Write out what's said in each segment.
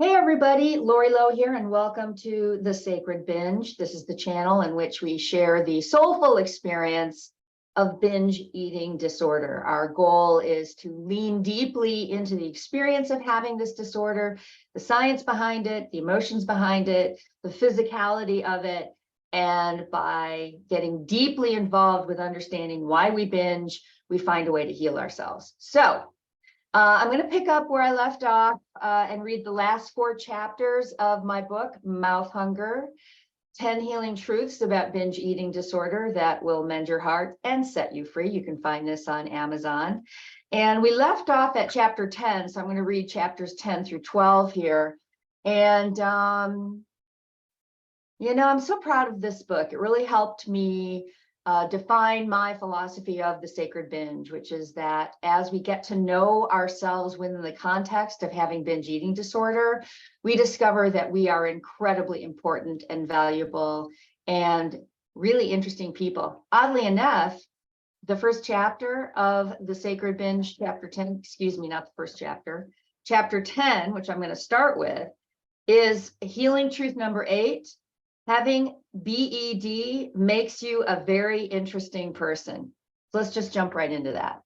Hey everybody, Lori Lowe here, and welcome to The Sacred Binge. This is the channel in which we share the soulful experience of binge eating disorder. Our goal is to lean deeply into the experience of having this disorder, the science behind it, the emotions behind it, the physicality of it, and by getting deeply involved with understanding why we binge, we find a way to heal ourselves. I'm going to pick up where I left off and read the last 4 chapters of my book, Mouth Hunger, 10 Healing Truths About Binge Eating Disorder That Will Mend Your Heart and Set You Free. You can find this on Amazon. And we left off at chapter 10, so I'm going to read chapters 10 through 12 here. And, I'm so proud of this book. It really helped me define my philosophy of the sacred binge, which is that as we get to know ourselves within the context of having binge eating disorder, we discover that we are incredibly important and valuable and really interesting people. Oddly enough, the first chapter of the sacred binge, chapter 10, excuse me, not the first chapter, chapter 10, which I'm going to start with, is healing truth number 8. Having BED makes you a very interesting person. So let's just jump right into that.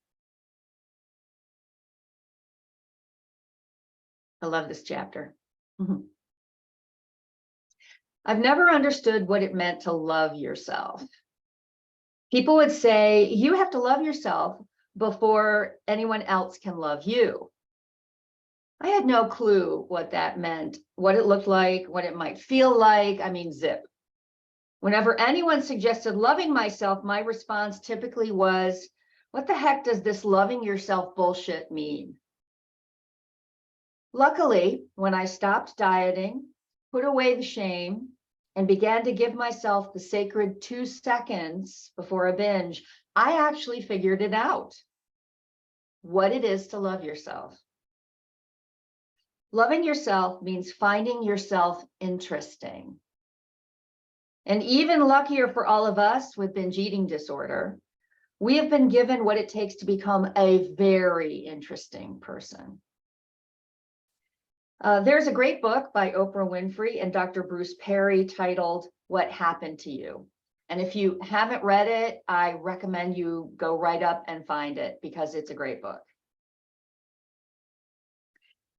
I love this chapter. I've never understood what it meant to love yourself. People would say, you have to love yourself before anyone else can love you. I had no clue what that meant, what it looked like, what it might feel like. I mean, zip. Whenever anyone suggested loving myself, my response typically was, what the heck does this loving yourself bullshit mean? Luckily, when I stopped dieting, put away the shame, and began to give myself the sacred 2 seconds before a binge, I actually figured it out. What it is to love yourself. Loving yourself means finding yourself interesting. And even luckier for all of us with binge eating disorder, we have been given what it takes to become a very interesting person. There's a great book by Oprah Winfrey and Dr. Bruce Perry titled, What Happened to You? And if you haven't read it, I recommend you go right up and find it because it's a great book.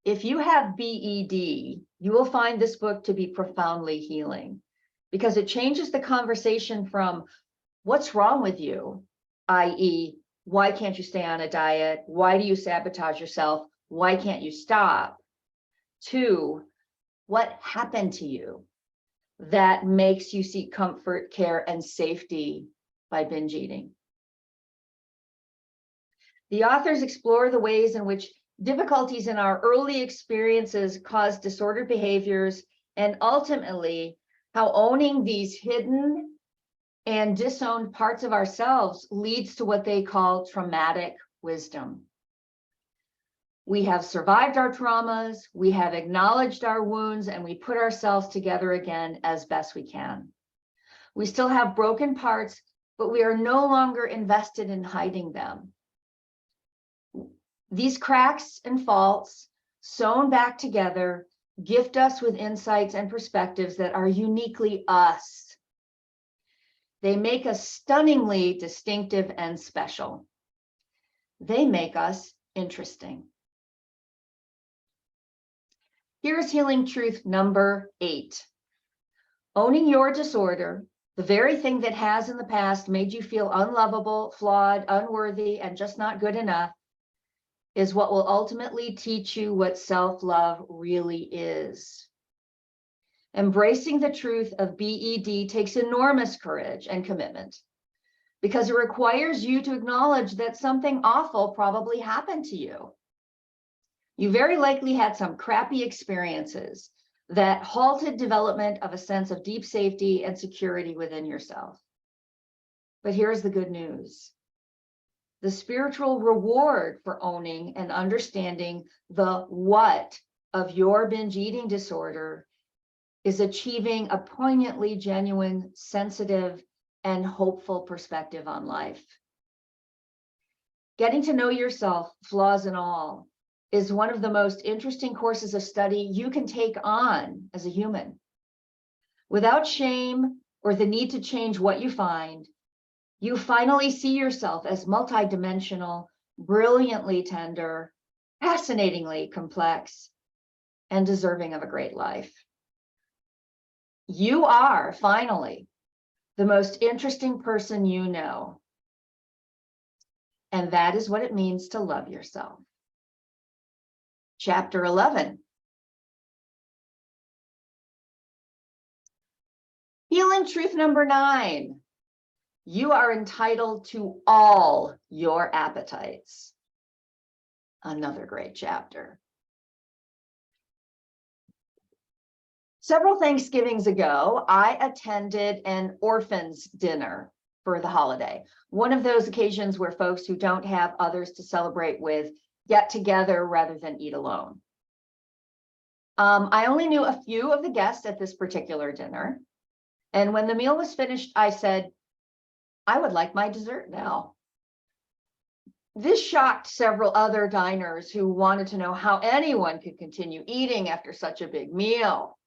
If you have BED, you will find this book to be profoundly healing because it changes the conversation from what's wrong with you, i.e., why can't you stay on a diet? Why do you sabotage yourself? Why can't you stop? To what happened to you that makes you seek comfort, care, and safety by binge eating. The authors explore the ways in which difficulties in our early experiences cause disordered behaviors, and ultimately how owning these hidden and disowned parts of ourselves leads to what they call traumatic wisdom. We have survived our traumas, we have acknowledged our wounds, and we put ourselves together again as best we can. We still have broken parts, but we are no longer invested in hiding them. These cracks and faults, sewn back together, gift us with insights and perspectives that are uniquely us. They make us stunningly distinctive and special. They make us interesting. Here's healing truth number 8. Owning your disorder, the very thing that has in the past made you feel unlovable, flawed, unworthy, and just not good enough, is what will ultimately teach you what self-love really is. Embracing the truth of BED takes enormous courage and commitment because it requires you to acknowledge that something awful probably happened to you. You very likely had some crappy experiences that halted development of a sense of deep safety and security within yourself. But here's the good news. The spiritual reward for owning and understanding the what of your binge eating disorder is achieving a poignantly genuine, sensitive, and hopeful perspective on life. Getting to know yourself, flaws and all, is one of the most interesting courses of study you can take on as a human. Without shame or the need to change what you find, you finally see yourself as multidimensional, brilliantly tender, fascinatingly complex, and deserving of a great life. You are finally the most interesting person you know. And that is what it means to love yourself. Chapter 11. Healing truth number 9. You are entitled to all your appetites. Another great chapter. Several Thanksgivings ago, I attended an orphan's dinner for the holiday. One of those occasions where folks who don't have others to celebrate with get together rather than eat alone. I only knew a few of the guests at this particular dinner. And when the meal was finished, I said, I would like my dessert now. This shocked several other diners who wanted to know how anyone could continue eating after such a big meal.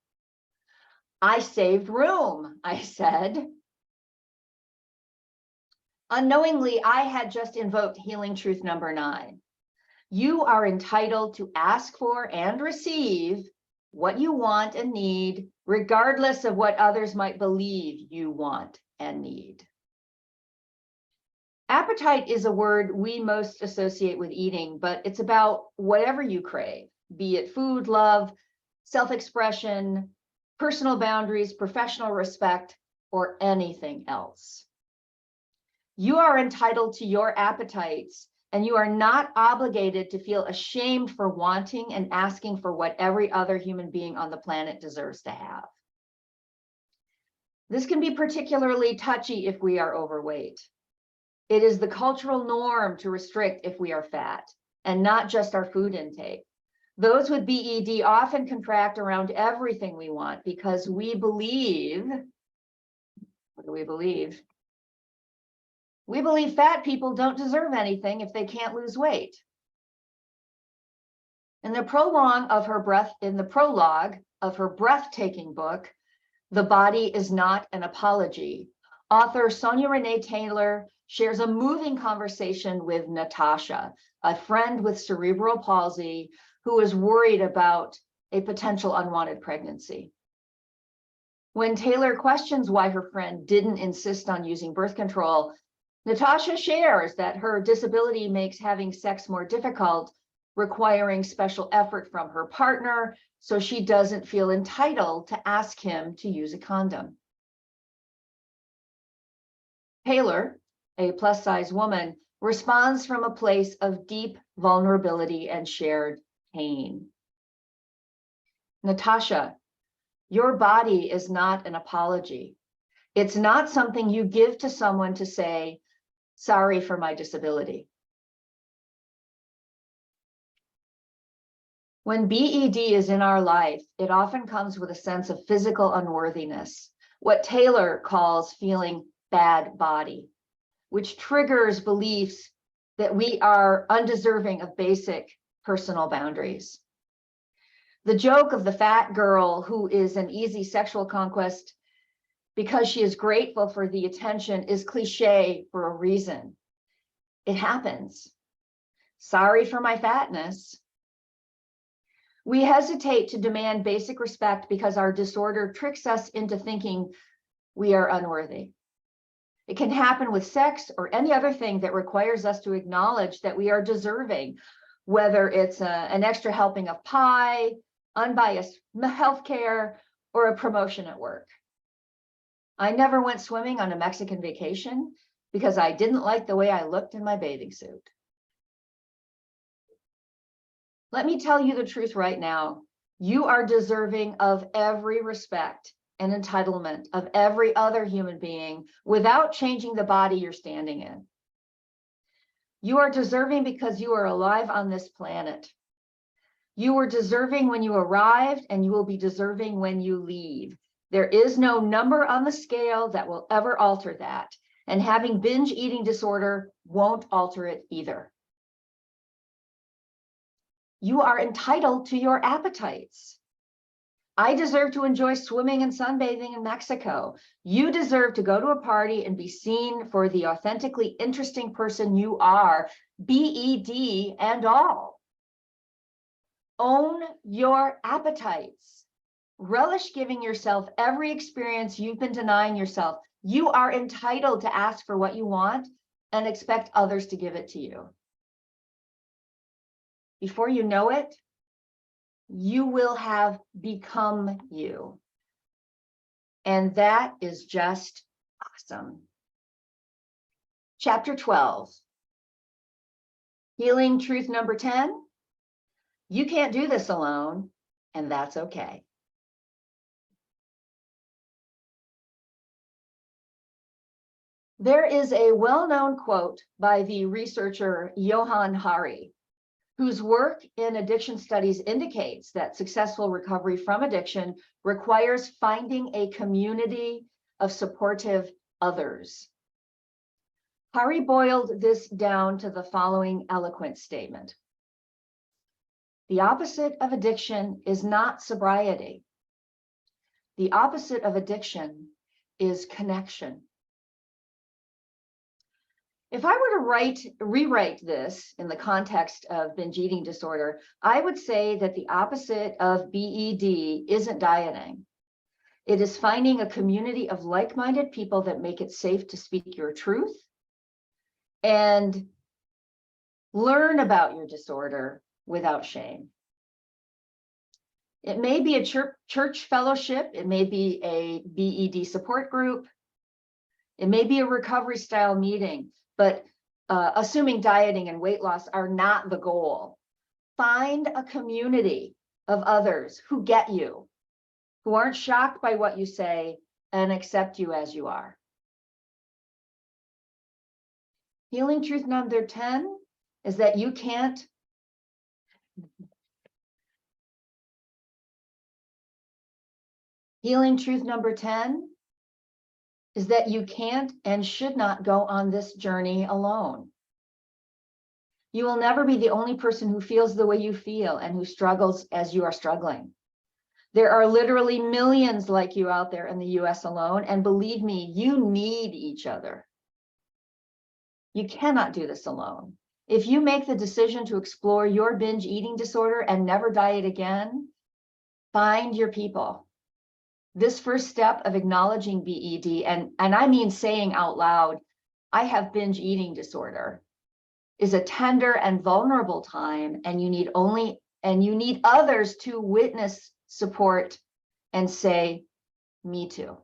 I saved room, I said. Unknowingly, I had just invoked healing truth number 9. You are entitled to ask for and receive what you want and need, regardless of what others might believe you want and need. Appetite is a word we most associate with eating, but it's about whatever you crave, be it food, love, self-expression, personal boundaries, professional respect, or anything else. You are entitled to your appetites, and you are not obligated to feel ashamed for wanting and asking for what every other human being on the planet deserves to have. This can be particularly touchy if we are overweight. It is the cultural norm to restrict if we are fat, and not just our food intake. Those with BED often contract around everything we want because we believe, what do we believe? We believe fat people don't deserve anything if they can't lose weight. In the prologue of her breathtaking book, The Body Is Not an Apology, author Sonia Renee Taylor shares a moving conversation with Natasha, a friend with cerebral palsy who is worried about a potential unwanted pregnancy. When Taylor questions why her friend didn't insist on using birth control, Natasha shares that her disability makes having sex more difficult, requiring special effort from her partner, so she doesn't feel entitled to ask him to use a condom. Taylor, a plus-size woman, responds from a place of deep vulnerability and shared pain. Natasha, your body is not an apology. It's not something you give to someone to say, sorry for my disability. When BED is in our life, it often comes with a sense of physical unworthiness, what Taylor calls feeling bad body, which triggers beliefs that we are undeserving of basic personal boundaries. The joke of the fat girl who is an easy sexual conquest because she is grateful for the attention is cliche for a reason. It happens. Sorry for my fatness. We hesitate to demand basic respect because our disorder tricks us into thinking we are unworthy. It can happen with sex or any other thing that requires us to acknowledge that we are deserving, whether it's an extra helping of pie, unbiased healthcare, or a promotion at work. I never went swimming on a Mexican vacation because I didn't like the way I looked in my bathing suit. Let me tell you the truth right now. You are deserving of every respect and entitlement of every other human being without changing the body you're standing in. You are deserving because you are alive on this planet. You were deserving when you arrived, and you will be deserving when you leave. There is no number on the scale that will ever alter that, and having binge eating disorder won't alter it either. You are entitled to your appetites. I deserve to enjoy swimming and sunbathing in Mexico. You deserve to go to a party and be seen for the authentically interesting person you are, BED and all. Own your appetites. Relish giving yourself every experience you've been denying yourself. You are entitled to ask for what you want and expect others to give it to you. Before you know it, you will have become you. And that is just awesome. Chapter 12. Healing truth number 10. You can't do this alone, and that's okay. There is a well-known quote by the researcher Johann Hari, whose work in addiction studies indicates that successful recovery from addiction requires finding a community of supportive others. Hari boiled this down to the following eloquent statement. The opposite of addiction is not sobriety. The opposite of addiction is connection. If I were to rewrite this in the context of binge eating disorder, I would say that the opposite of BED isn't dieting. It is finding a community of like-minded people that make it safe to speak your truth and learn about your disorder without shame. It may be a church fellowship. It may be a BED support group. It may be a recovery style meeting. But assuming dieting and weight loss are not the goal, find a community of others who get you, who aren't shocked by what you say and accept you as you are. Healing truth number 10 is that you can't Healing truth number 10 is that you can't and should not go on this journey alone. You will never be the only person who feels the way you feel and who struggles as you are struggling. There are literally millions like you out there in the US alone, and believe me, you need each other. You cannot do this alone. If you make the decision to explore your binge eating disorder and never diet again, find your people. This first step of acknowledging BED, and I mean saying out loud, I have binge eating disorder, is a tender and vulnerable time, and you need others to witness, support, and say, me too.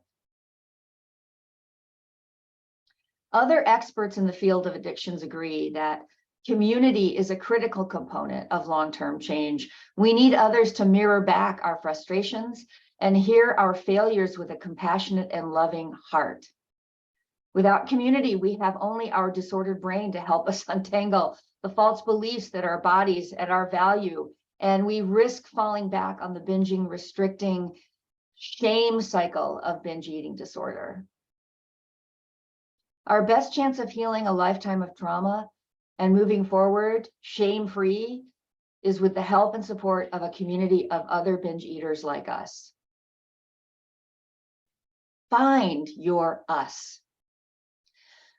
Other experts in the field of addictions agree that community is a critical component of long-term change. We need others to mirror back our frustrations and hear our failures with a compassionate and loving heart. Without community, we have only our disordered brain to help us untangle the false beliefs that our bodies and our value, and we risk falling back on the binging, restricting, shame cycle of binge eating disorder. Our best chance of healing a lifetime of trauma and moving forward shame-free is with the help and support of a community of other binge eaters like us. Find your us.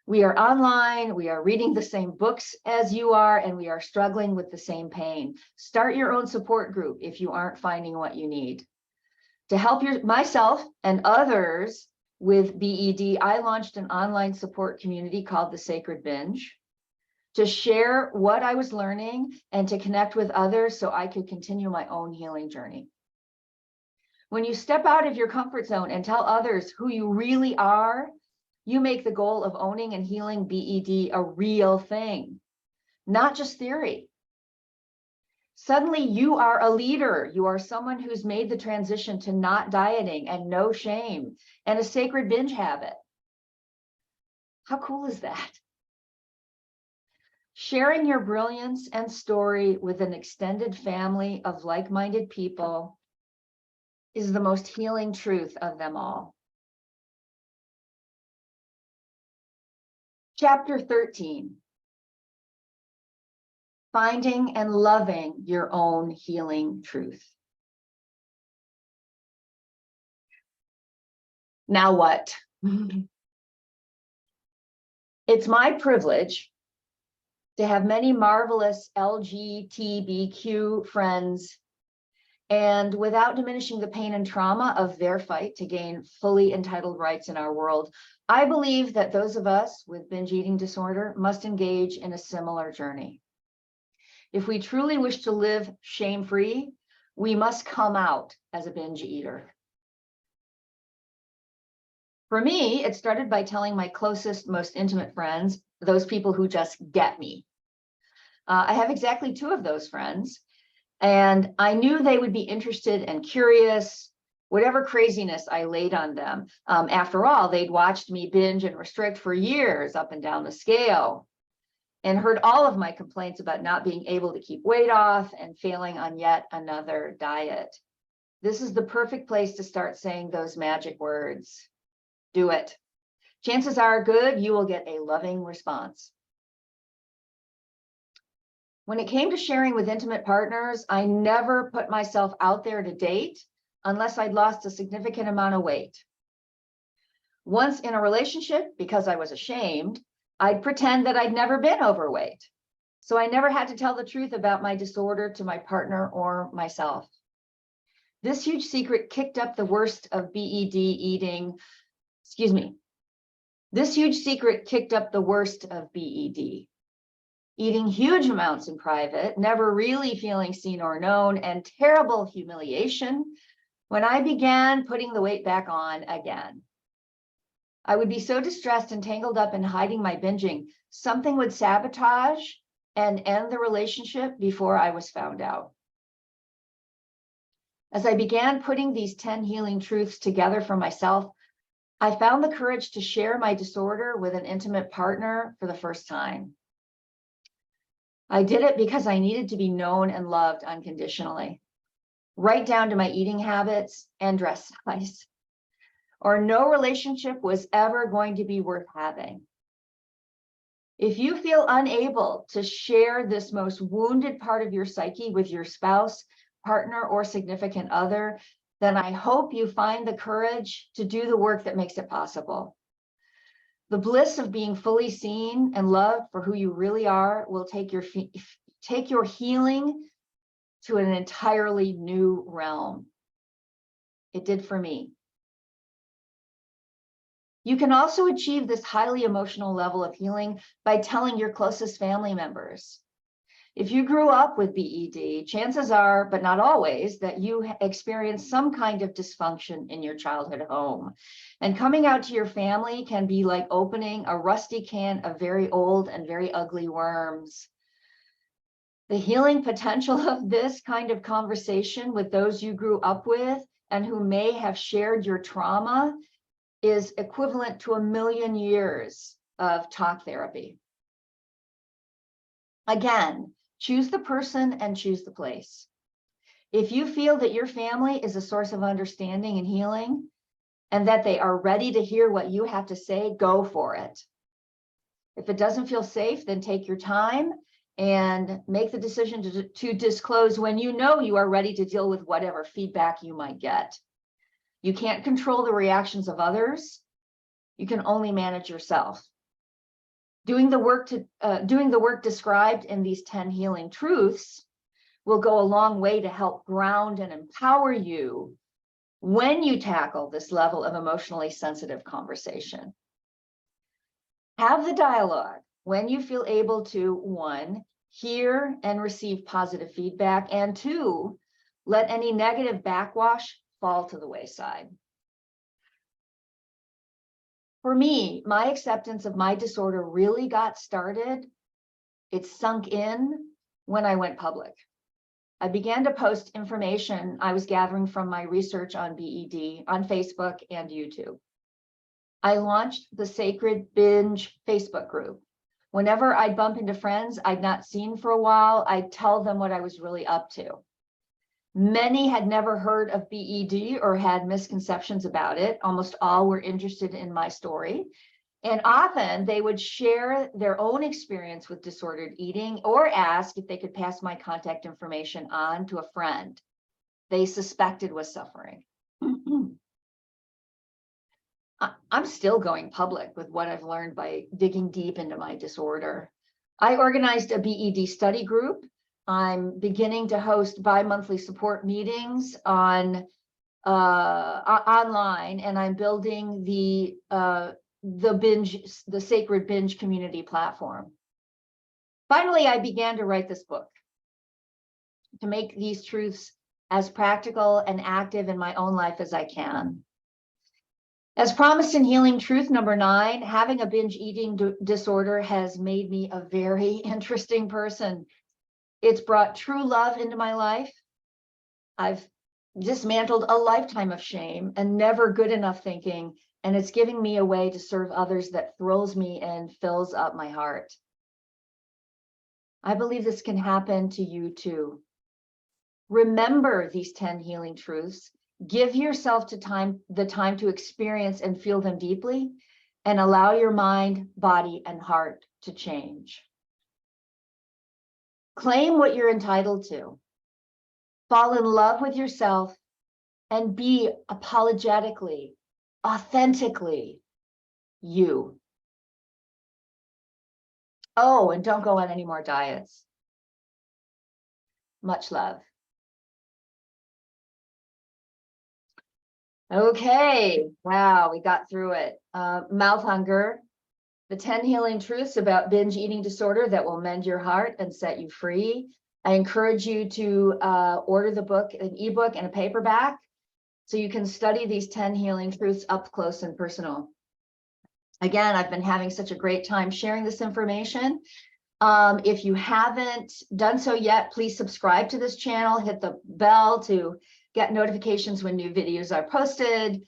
We are online, we are reading the same books as you are, and we are struggling with the same pain. Start your own support group if you aren't finding what you need. To help myself and others with BED, I launched an online support community called The Sacred Binge to share what I was learning and to connect with others so I could continue my own healing journey. When you step out of your comfort zone and tell others who you really are, you make the goal of owning and healing BED a real thing, not just theory. Suddenly you are a leader. You are someone who's made the transition to not dieting and no shame and a sacred binge habit. How cool is that? Sharing your brilliance and story with an extended family of like-minded people is the most healing truth of them all. Chapter 13. finding and loving your own healing truth. Now what? It's my privilege to have many marvelous LGBTQ friends, and without diminishing the pain and trauma of their fight to gain fully entitled rights in our world, I believe that those of us with binge eating disorder must engage in a similar journey. If we truly wish to live shame-free, we must come out as a binge eater. For me, it started by telling my closest, most intimate friends, those people who just get me. I have exactly 2 of those friends, and I knew they would be interested and curious, whatever craziness I laid on them. After all, they'd watched me binge and restrict for years up and down the scale, and heard all of my complaints about not being able to keep weight off and failing on yet another diet. This is the perfect place to start saying those magic words. Do it. Chances are good you will get a loving response. When it came to sharing with intimate partners, I never put myself out there to date unless I'd lost a significant amount of weight. Once in a relationship, because I was ashamed, I'd pretend that I'd never been overweight. So I never had to tell the truth about my disorder to my partner or myself. This huge secret kicked up the worst of BED eating. This huge secret kicked up the worst of BED. Eating huge amounts in private, never really feeling seen or known, and terrible humiliation when I began putting the weight back on again. I would be so distressed and tangled up in hiding my binging, something would sabotage and end the relationship before I was found out. As I began putting these 10 healing truths together for myself, I found the courage to share my disorder with an intimate partner for the first time. I did it because I needed to be known and loved unconditionally, right down to my eating habits and dress size, or no relationship was ever going to be worth having. If you feel unable to share this most wounded part of your psyche with your spouse, partner, or significant other, then I hope you find the courage to do the work that makes it possible. The bliss of being fully seen and loved for who you really are will take your healing to an entirely new realm. It did for me. You can also achieve this highly emotional level of healing by telling your closest family members. If you grew up with BED, chances are, but not always, that you experienced some kind of dysfunction in your childhood home. And coming out to your family can be like opening a rusty can of very old and very ugly worms. The healing potential of this kind of conversation with those you grew up with and who may have shared your trauma is equivalent to 1,000,000 years of talk therapy. Again, choose the person and choose the place. If you feel that your family is a source of understanding and healing, and that they are ready to hear what you have to say, go for it. If it doesn't feel safe, then take your time and make the decision to disclose when you know you are ready to deal with whatever feedback you might get. You can't control the reactions of others. You can only manage yourself. Doing the work described in these 10 healing truths will go a long way to help ground and empower you when you tackle this level of emotionally sensitive conversation. Have the dialogue when you feel able to, 1, hear and receive positive feedback, and 2, let any negative backwash fall to the wayside. For me, my acceptance of my disorder really got started. It sunk in when I went public. I began to post information I was gathering from my research on BED on Facebook and YouTube. I launched the Sacred Binge Facebook group. Whenever I'd bump into friends I'd not seen for a while, I'd tell them what I was really up to. Many had never heard of BED or had misconceptions about it. Almost all were interested in my story. And often they would share their own experience with disordered eating or ask if they could pass my contact information on to a friend they suspected was suffering. I'm still going public with what I've learned by digging deep into my disorder. I organized a BED study group. I'm beginning to host bi-monthly support meetings on online, and I'm building the Sacred Binge community platform. Finally, I began to write this book to make these truths as practical and active in my own life as I can. As promised in Healing Truth number 9, having a binge eating disorder has made me a very interesting person. It's brought true love into my life. I've dismantled a lifetime of shame and never good enough thinking, and it's giving me a way to serve others that thrills me and fills up my heart. I believe this can happen to you too. Remember these 10 healing truths. Give yourself the time to experience and feel them deeply, and allow your mind, body, and heart to change. Claim what you're entitled to. Fall in love with yourself and be apologetically, authentically you. Oh, and don't go on any more diets. Much love. Okay, wow, we got through it. Mouth hunger, the 10 healing truths about binge eating disorder that will mend your heart and set you free. I encourage you to order the book, an ebook and a paperback, so you can study these 10 healing truths up close and personal. Again, I've been having such a great time sharing this information. If you haven't done so yet, please subscribe to this channel, hit the bell to get notifications when new videos are posted,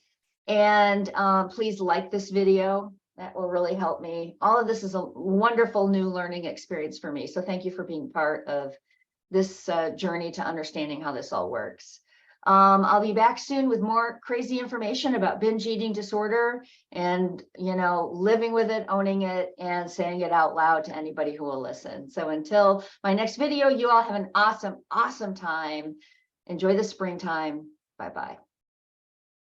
and please like this video. That will really help me. All of this is a wonderful new learning experience for me, so thank you for being part of this journey to understanding how this all works. I'll be back soon with more crazy information about binge eating disorder and, living with it, owning it, and saying it out loud to anybody who will listen. So until my next video, you all have an awesome, awesome time. Enjoy the springtime. Bye-bye.